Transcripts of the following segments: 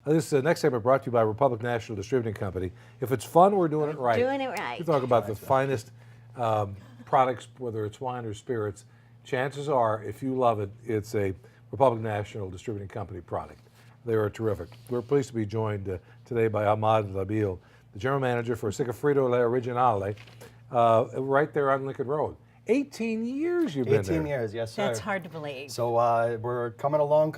This next segment brought to you by Republic National Distributing Company. If it's fun, we're doing it right. Doing it right. We talk about the finest products, whether it's wine or spirits. Chances are, if you love it, it's a Republic National Distributing Company product. They are terrific. We're pleased to be joined today by Ahmad Labil, the general manager for Segafredo La Originale, right there on Lincoln Road. 18 years you've been there. 18 years, yes, sir. That's hard to believe. So we're coming along,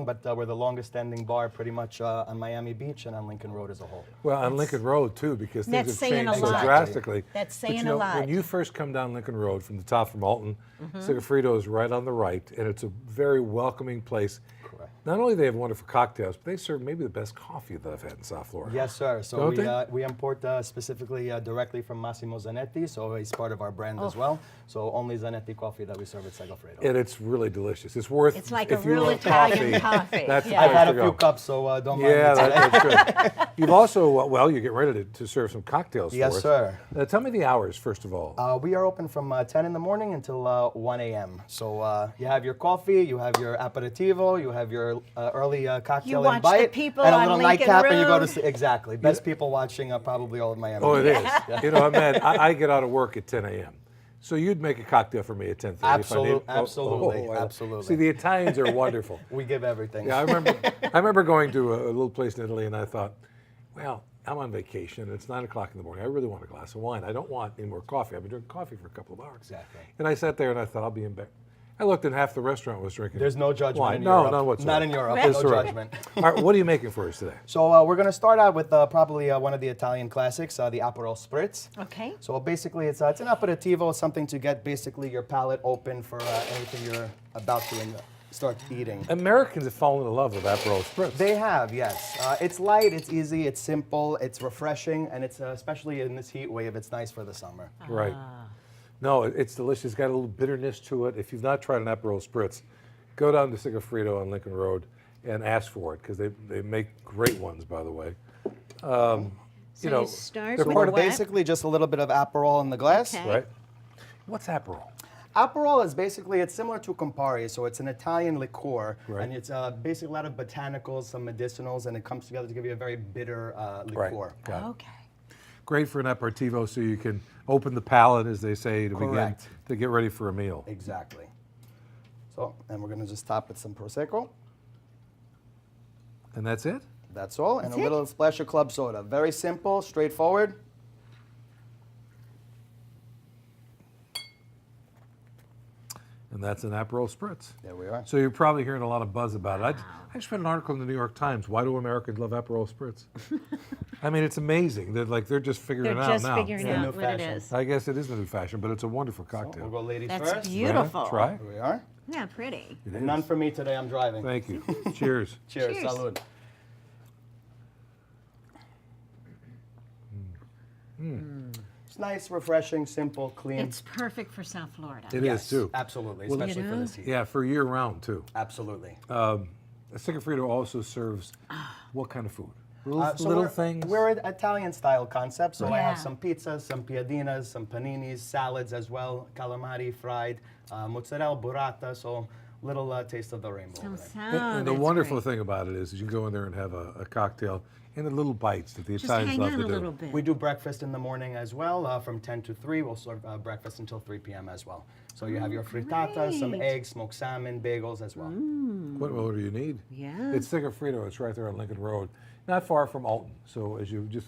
but we're the longest standing bar pretty much on Miami Beach and on Lincoln Road as a whole. Well, on Lincoln Road, too, because things have changed so lot. drastically. That's But saying you know, a lot. when you first come down Lincoln Road from the top from Alton, Segafredo is right on the right, and it's a very welcoming place. Correct. Not only do they have wonderful cocktails, but they serve maybe the best coffee that I've had in South Florida. Yes, sir. So Don't we import specifically directly from Massimo Zanetti, so he's part of our brand as well. So only Zanetti coffee that we serve at Segafredo. And it's really delicious. It's worth. It's like if a you real love Italian coffee. That's the Yeah. I've place had to a go. few cups, so don't mind Yeah, me today. that's good. You've also, well, you're getting ready to serve some cocktails Yes, for us. sir. Tell me the hours, first of all. We are open from 10 in the morning until 1 a.m. So you have your coffee, you have your aperitivo, you have your early cocktail You and watch bite, the people and a on little Lincoln nightcap, and you go to Road. sleep. Exactly. Best people watching probably all of Miami. Oh, it is. You know, man, I get out of work at 10 a.m. So you'd make a cocktail for me at 10:30 if I need. Absolutely, I- absolutely. See, the Italians are wonderful. We give everything. Yeah, I remember going to a little place in Italy, and I thought, well, I'm on vacation. It's 9 o'clock in the morning. I really want a glass of wine. I don't want any more coffee. I've been drinking coffee for a couple of hours. Exactly. And I sat there and I thought, I'll be in bed. I looked and half the restaurant was drinking. There's no judgment wine. in No, Europe. none whatsoever. Not in Europe. Right. No That's right. judgment. All right, what are you making for us today? So we're going to start out with probably one of the Italian classics, the Aperol Spritz. Okay. So basically, it's an aperitivo, something to get basically your palate open for anything you're about to start eating. Americans have fallen in love with Aperol Spritz. They have, yes. It's light, it's easy, it's simple, it's refreshing, and it's especially in this heat wave, it's nice for the summer. Right. No, it's delicious. It's got a little bitterness to it. If you've not tried an Aperol Spritz, go down to Segafredo on Lincoln Road and ask for it, because they make great ones, by the way. So you start they're with part Or of what? basically just a little bit of Aperol in the glass. Okay. right? What's Aperol? Aperol is basically, it's similar to Campari, so it's an Italian liqueur, Right. and it's basically a lot of botanicals, some medicinals, and it comes together to give you a very bitter liqueur. Got it. Okay. Great for an aperitivo, so you can open the palate, as they say, to Correct. begin to get ready for a meal. Exactly. So, and we're gonna just top with some Prosecco. And that's it? That's all, and That's a it? little splash of club soda. Very simple, straightforward. And that's an Aperol Spritz. There we are. So you're probably hearing a lot of buzz about it. I just read an article in the New York Times. Why do Americans love Aperol Spritz? I mean, it's amazing that they're just figuring They're it out just now. figuring Yeah. out New what it fashion. is. I guess it is the new fashion, but it's a wonderful So cocktail. we'll go ladies That's first. beautiful. Try. Here we are. Yeah, pretty. It is. None for me today, I'm driving. Thank you. Cheers. Cheers, Cheers. salud. It's nice, refreshing, simple, clean. It's perfect for South Florida. It is too. Absolutely, Well, especially you for know? this heat. Yeah, for year round too. Absolutely. Segafredo also serves what kind of food? Little, So little we're, things. We're an Italian style concept, so I Yeah. have some pizzas, some piadinas, some paninis, salads as well, calamari fried, mozzarella burrata, so little taste of the rainbow. over there. And the wonderful thing about it is you can go in there and have a cocktail in the little bites that the Just Italians hang love on to a do. little bit. We do breakfast in the morning as well, from 10 to 3. We'll serve breakfast until 3 p.m. as well. So you have your frittata, some great. eggs, smoked salmon, bagels as well. What more do you need? Yeah. It's Segafredo. It's right there on Lincoln Road, not far from Alton. So as you just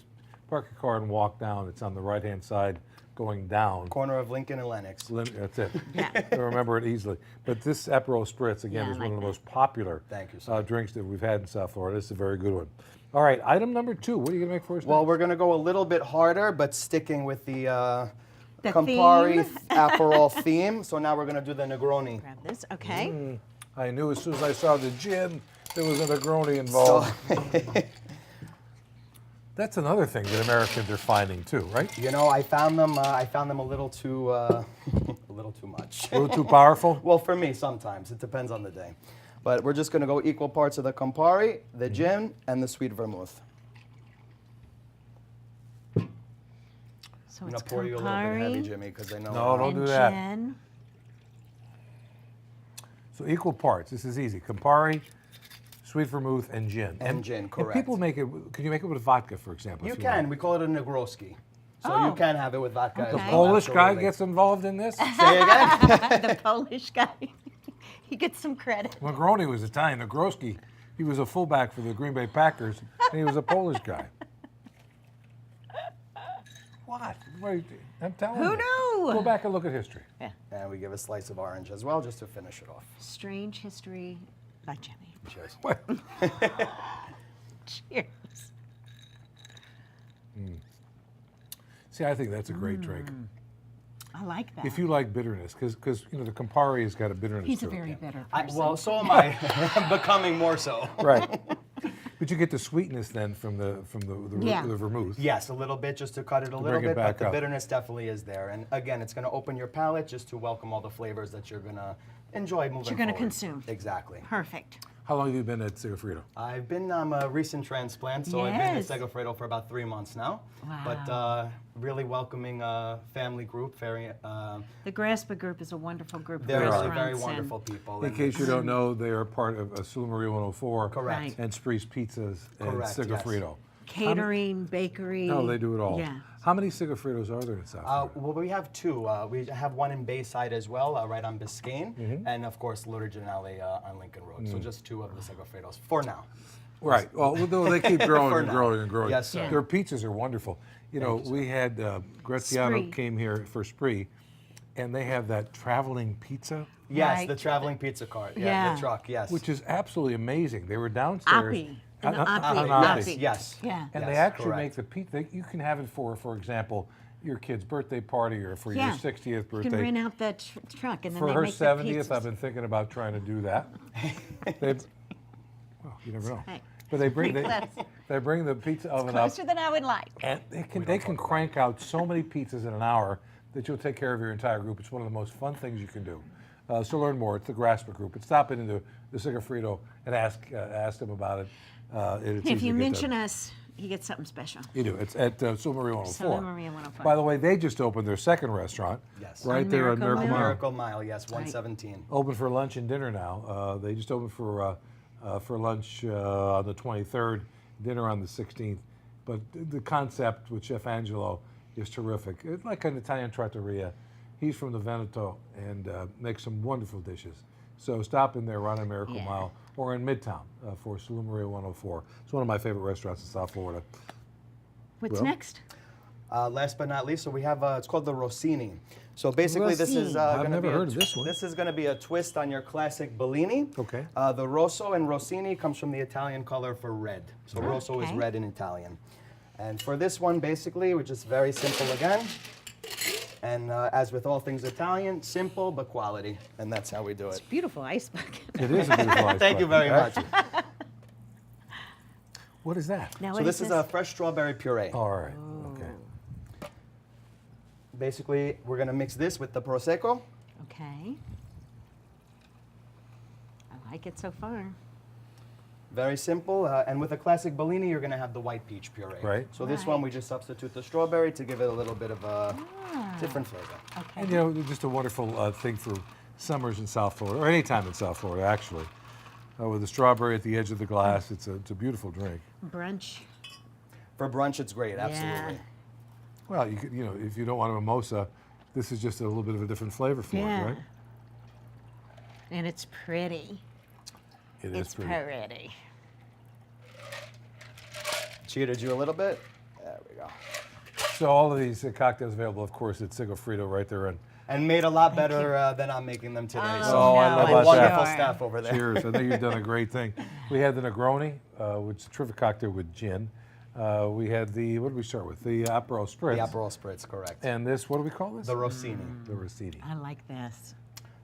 park your car and walk down, it's on the right-hand side going down. Corner of Lincoln and Lenox. That's it. Yeah. I remember it easily. But this Aperol Spritz, again, Yeah, is I one of like the most popular Thank you, sir. drinks that we've had in South Florida. This is a very good one. All right, item number 2. What are you going to make for us Well, next? we're going to go a little bit harder, but sticking with the The Campari theme. Aperol theme. So now we're going to do the Negroni. Grab this. Okay. I knew as soon as I saw the gin, there was a Negroni involved. That's another thing that Americans are finding too, right? You know, I found them a little too a little too much. A little too powerful? Well, for me, sometimes. It depends on the day. But we're just going to go equal parts of the Campari, the gin, and the sweet vermouth. So I'm it's going to pour you a little bit heavy, Campari Jimmy, because I know. No, don't and do that. gin. So equal parts. This is easy. Campari, Sweet vermouth and gin. And gin, And correct. people make it. Can you make it with vodka, for example? You if can. like? We call it a negroski. So Oh. you can have it with vodka. Okay. as The well, Polish guy absolutely. gets involved in this. Say again. The Polish guy. He gets some credit. Magroni was Italian. Negroski, he was a fullback for the Green Bay Packers, and he was a Polish guy. What? I'm telling Who you. knew? Go back and look at history. And we give a slice of orange as well, just to finish it off. Strange history by Jimmy. Cheers. Cheers. See, I think that's a great drink. I like that. If you like bitterness, because the Campari has got a bitterness He's to a very it. bitter I, person. well, so am I. I'm becoming more so. Right. But you get the sweetness then from the Yeah. the vermouth. Yes, a little bit just to cut it a little bring it bit, back but the up. bitterness definitely is there. And again, it's going to open your palate just to welcome all the flavors that you're going to enjoy moving you're gonna forward. consume. Exactly. Perfect. How long have you been at Segafredo? I've been a recent transplant, so I've been at Yes. Segafredo for about 3 months now. Wow. But really welcoming family group, very The Graspa Group is a wonderful group of they're really restaurants. very and wonderful people. In and case you don't know, they are part of Sula Maria 104. Correct. Right. And Spree's Pizzas and Correct, yes. Segafredo. Catering, bakery. No, they do it all. Yeah. How many Segafredos are there in South Florida? Well, we have two. We have one in Bayside as well, right on Biscayne, Mm-hmm. and of course, Luthergenale on Lincoln Road. Mm. So just two of the Segafredos for now. Right. Well, they keep growing For and now. growing and growing. Yes, sir. Yeah. Their pizzas are wonderful. We had Graziano Spree. came here for Spree, and they have that traveling pizza, Yes, Right. the traveling pizza cart. Yeah, Yeah. the truck. Yes. which is absolutely amazing. They were downstairs. Appy. On- An on- appy. on yes, Appy. yes. Yeah. And Yes, they actually correct. make the pizza. You can have it for example, your kid's birthday party or for Yeah. your 60th You birthday. can rent out that truck and then For they her make the 70th, pizzas. I've been thinking about trying to do that. Well, you never know. Hey. But they bring Close. they bring the pizza oven up, Closer than I would like. and they can crank out so many pizzas in an hour that you'll take care of your entire group. It's one of the most fun things you can do. So learn more. It's the Graspa Group. But stop into the Segafredo and ask them about it. It's If easy you to get mention there. us, you get something special. You do. It's at Sula Maria 104. Sula Maria 104. By the way, they just opened their second restaurant. Yes. Right On there on Miracle Miracle Mile. Miracle Mile, yes, 117. Open for lunch and dinner now. They just opened for lunch on the 23rd, dinner on the 16th. But the concept with Chef Angelo is terrific. It's like an Italian trattoria. He's from the Veneto and makes some wonderful dishes. So stop in there right on Miracle Yeah. Mile or in Midtown for Sula Maria 104. It's one of my favorite restaurants in South Florida. What's Well. next? Last but not least, so we have it's called the Rossini. So basically, this is Rossini. I've going to never be heard of this one. This is going to be a twist on your classic Bellini. Okay. The Rosso and Rossini comes from the Italian color for red. So Rosso is Okay. red in Italian. And for this one, basically, which is very simple again. And as with all things Italian, simple but quality. And that's how we do it. Beautiful ice bucket. It is a beautiful ice Thank you bucket. very much. What is that? Now, So what this is a fresh strawberry puree. All right. Okay. Basically, we're going to mix this with the Prosecco. Okay. I like it so far. Very simple. And with a classic Bellini, you're going to have the white peach puree. Right. So this one, we just substitute the strawberry to give it a little bit of a different flavor. Okay. And just a wonderful thing for summers in South Florida, or any time in South Florida, actually. With the strawberry at the edge of the glass, it's a beautiful drink. Brunch. For brunch, it's great. Absolutely. Well, you could, if you don't want a mimosa, this is just a little bit of a different flavor for Yeah. it, right? And it's pretty. It is It's pretty. Cheated you a little bit. There we go. So all of these cocktails available, of course, at Segafredo right there. And made a lot better than I'm making them today. Oh, So I no, love my that. wonderful sure. staff over there. Cheers. I think you've done a great thing. We had the Negroni, which is a terrific cocktail with gin. We had what did we start with? The Aperol Spritz. The Aperol Spritz, correct. And this, what do we call this? The Rossini. The Rossini. I like this.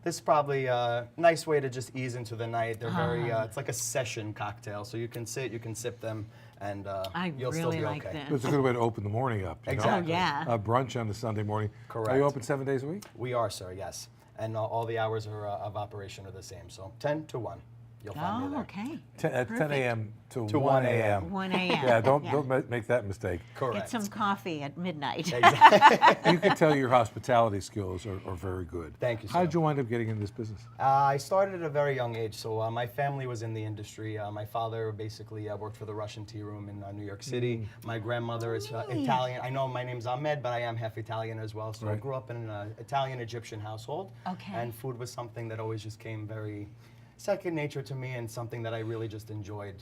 This is probably a nice way to just ease into the night. They're very, it's like a session cocktail. So you can sit, you can sip them, and I you'll still really be like okay. this. It's a good way to open the morning up. You know? Exactly. Oh, yeah. Brunch on the Sunday morning. Are Correct. you open 7 days a week? We are, sir, yes. And all the hours are, of operation are the same. So 10 to 1. you'll find me Oh, there. okay. At 10 Perfect. a.m. to To 1 1 a.m. a.m. 1 a.m. Yeah, don't make that mistake. Correct. Get some coffee at midnight. You can tell your hospitality skills are very good. Thank you, sir. How did you wind up getting in this business? I started at a very young age, so my family was in the industry. My father basically worked for the Russian tea room in New York City. My grandmother is Italian. I know my name's Ahmed, but I am half Italian as well. So I Right. grew up in an Italian-Egyptian household. Okay. And food was something that always just came very second nature to me, and something that I really just enjoyed,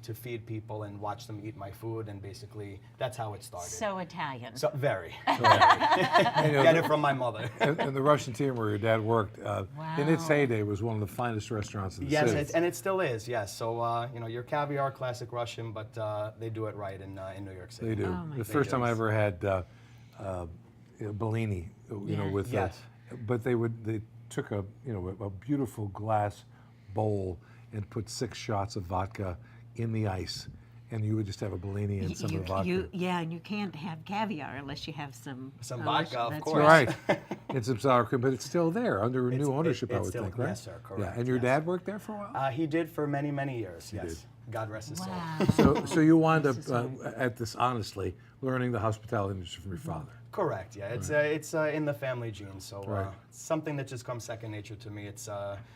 to feed people and watch them eat my food, and basically that's how it started. So Italian. So very. You know, Get it from my mother. and the Russian tea room where your dad worked, in its Wow. heyday, was one of the finest restaurants in the Yes, city. and it still is. Yes, so you know, your caviar, classic Russian, but they do it right in New York City. They do. Oh, my The first time I goodness. ever had Bellini, you know, Yeah. with Yes. but they took a beautiful glass bowl and put 6 shots of vodka in the ice, and you would just have a Bellini and some of the vodka. Yeah, and you can't have caviar unless you have some vodka, of that's course. Right, and some sour cream, but it's still there under It's- new ownership, I it's would still- think, right? yes, sir, Yeah, correct, and your yes. dad worked there for a while. He did for many, many years. Yes, did. God rest his soul. Wow. So you wind up at this honestly learning the hospitality industry from your father. Correct. Yeah, it's in the family genes, so Right. it's something that just comes second nature to me. It's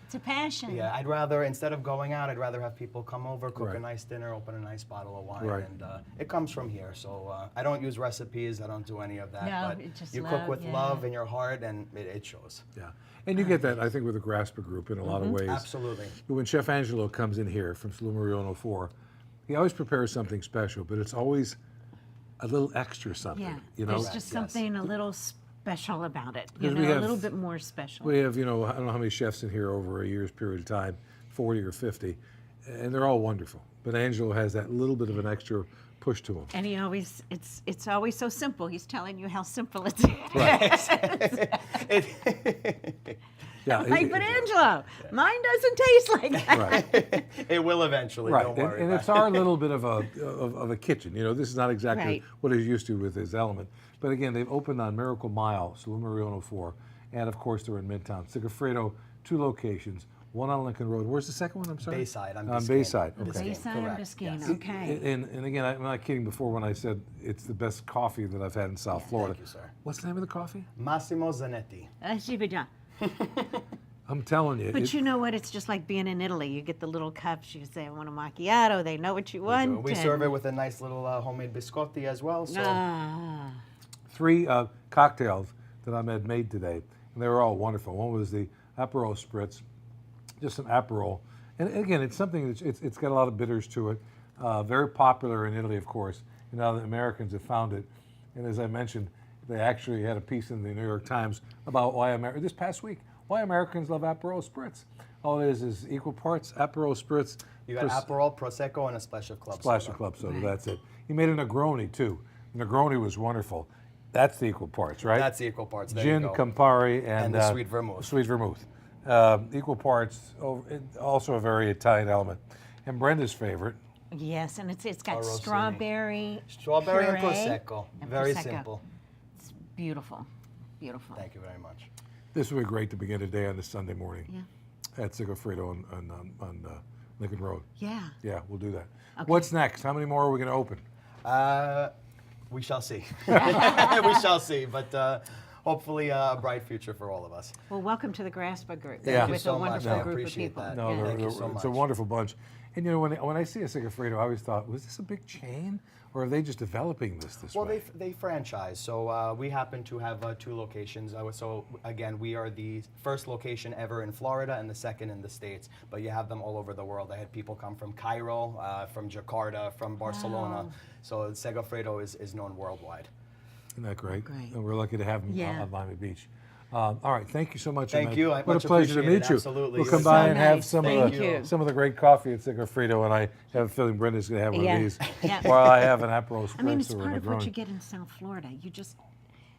It's a passion. yeah. I'd rather, instead of going out, I'd rather have people come over, cook Right. a nice dinner, open a nice bottle of wine, Right. and it comes from here. So I don't use recipes. I don't do any of that. No, but it's just you cook love, with yeah. love in your heart, and it shows. Yeah, and you get that, I think, with the Graspa Group in a lot of ways. Absolutely. When Chef Angelo comes in here from Salumariano 4, he always prepares something special, but it's always a little extra something. Yeah. You know, There's Correct, just yes. something a little special about it. You 'Cause know, we a have- little bit more special. we have, I don't know how many chefs in here over a year's period of time, 40 or 50, and they're all wonderful. But Angelo has that little bit of an extra push to him. And he always, it's always so simple. He's telling you how simple it is. Yeah, Like, but Angelo, mine doesn't taste like that. right, It will eventually. right, Don't and, worry. and about it's our little bit of a kitchen. This is not exactly Right. what he's used to with his element. But again, they've opened on Miracle Mile, Salumariano 4, and of course they're in Midtown. Segafredo, 2 locations, one on Lincoln Road. Where's the second one? I'm sorry. Bayside, on On Biscayne. Bayside. Okay. Bayside and correct, Biscayne, yes. okay. And again, I'm not kidding before when I said it's the best coffee that I've had in South Florida. Thank you, sir. What's the name of the coffee? Massimo Zanetti. I'm telling you. But you know what? It's just like being in Italy. You get the little cups. You say, I want a macchiato. They know what you want. We and- serve it with a nice little homemade biscotti as well. So Ah, 3 cocktails that Ahmed made today, and they were all wonderful. One was the Aperol Spritz, just some Aperol. And again, it's something that's, it's got a lot of bitters to it. Very popular in Italy, of course. And now the Americans have found it. And as I mentioned, they actually had a piece in the New York Times about this past week, why Americans love Aperol Spritz. All it is equal parts Aperol Spritz. you got plus Aperol, Prosecco, and a splash of club splash soda. of club soda. That's it. He made a Negroni too. The Negroni was wonderful. That's the equal parts, right? That's the equal parts. There Gin, you go. Campari, And the sweet vermouth. Sweet vermouth. Equal parts. Also a very Italian element. And Brenda's favorite. yes, and it's got Rossini. strawberry, Strawberry and puree Prosecco. and Very Prosecco. simple. It's beautiful, beautiful. Thank you very much. This would be great to begin a day on this Sunday morning Yeah. at Segafredo on Lincoln Road. Yeah. Yeah, we'll do that. What's next? How many more are we going to open? We shall see. We shall see. But hopefully a bright future for all of us. Well, welcome to the Graspa Group. Thank you with so a much. wonderful I group of appreciate people. that. No, Yeah. Thank you so it's a much. wonderful bunch. And when I see a Segafredo, I always thought, was this a big chain, or are they just developing this Well, way? they franchise. So we happen to have 2 locations. So again, we are the first location ever in Florida and the second in the States. But you have them all over the world. I had people come from Cairo, from Jakarta, from Barcelona. Wow. So Segafredo is known worldwide. Isn't that great? Great. And we're lucky to have them Yeah. on Miami Beach. All right, thank you so much. Thank Ahmed. you. I What much a pleasure to appreciate meet it. you. Absolutely. We'll It come was by so and have nice. some Thank of you. some of the great coffee at Segafredo, and I have a feeling Brenda's going to have one Yeah. of these Yeah. while I have an Aperol Spritz I mean, it's or a part of what Negroni. you get in South Florida.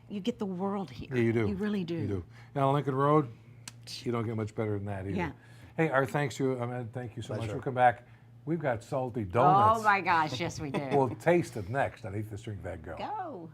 You get the world here. Yeah, you do. You really do. You do. Now, on Lincoln Road, you don't get much better than that either. Yeah. Hey, our thanks to you, Ahmed. Thank you so much. Pleasure. We'll come back. We've got salty donuts. Oh my gosh, yes we do. We'll taste it next on Eat This Drink That Go. Go.